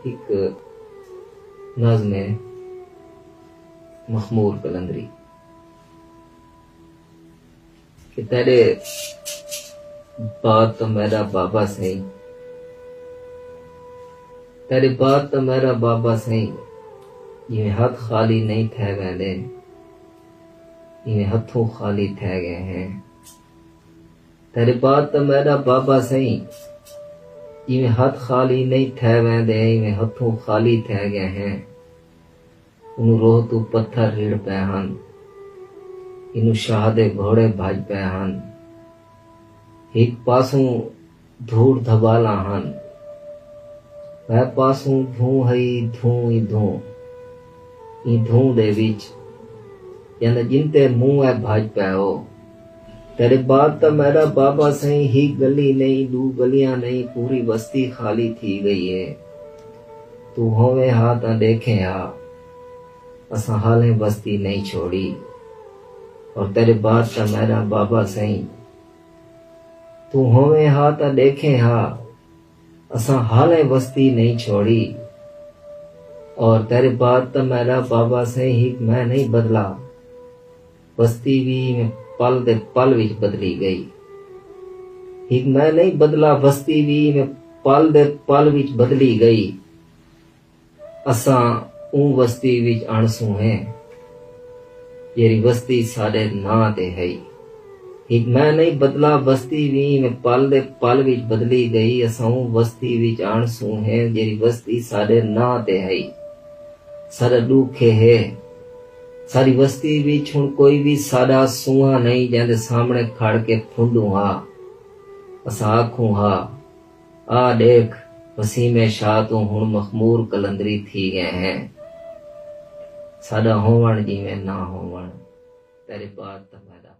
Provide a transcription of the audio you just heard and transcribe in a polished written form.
एक नज़्म है मखमूर कलंदरी कि तेरे बाद तो मेरा बाबा सही, तेरे बाद तो मेरा बाबा सही, ये हाथ खाली नहीं थे वेंदे, ये हथों खाली थे गए हैं। तेरे बाद तो मेरा बाबा सही, ये हाथ खाली नहीं थे वेंदे, ये हथों खाली थे गए हैं। उन्हें रोह तू पत्थर रीड़ पे हन, इनु शाहदे घोड़े भाज पे हन। एक पासों धूड़ धबाला हन, वह पासों धूं हई धूं ही धूं, ई धूं दे विच यानी जिनते मुंह है भाज पे हो। तेरे बाद तो मेरा बाबा सही, ही गली नहीं दू गलियां नहीं, पूरी बस्ती खाली थी गई है। तू होवे हाथ देखे हा, असा हाले बस्ती नहीं छोड़ी। और तेरे बाद तो मेरा बाबा सही, तू होवे हाथ देखे हा, असा हाले बस्ती नहीं छोड़ी। और तेरे बाद तो मेरा बाबा सही, ही मैं नहीं बदला, बस्ती भी पल दे पल विच बदली गई। ही मैं नहीं बदला, बस्ती भी पल दे पल विच बदली गई। असा ऊ बस्ती विच अणसू है, जेरी बस्ती साडे नां ते है। एक मैं नहीं बदला, बस्ती भी पल दे पल विच बदली गई। असा ऊ बस्ती विच अणसू है, जेरी बस्ती साडे नां ते है। साडा दुखे है, सारी बस्ती विच हुण कोई भी साडा सूहा नहीं, जेंदे सामने खड़ के फुंडू हा। असा आखूं हा, आ देख वसीमे शाह तो हुण मखमूर कलंदरी थी गए हैं। साडा होवण जिवें ना होवण, तेरे बाद तो मेरा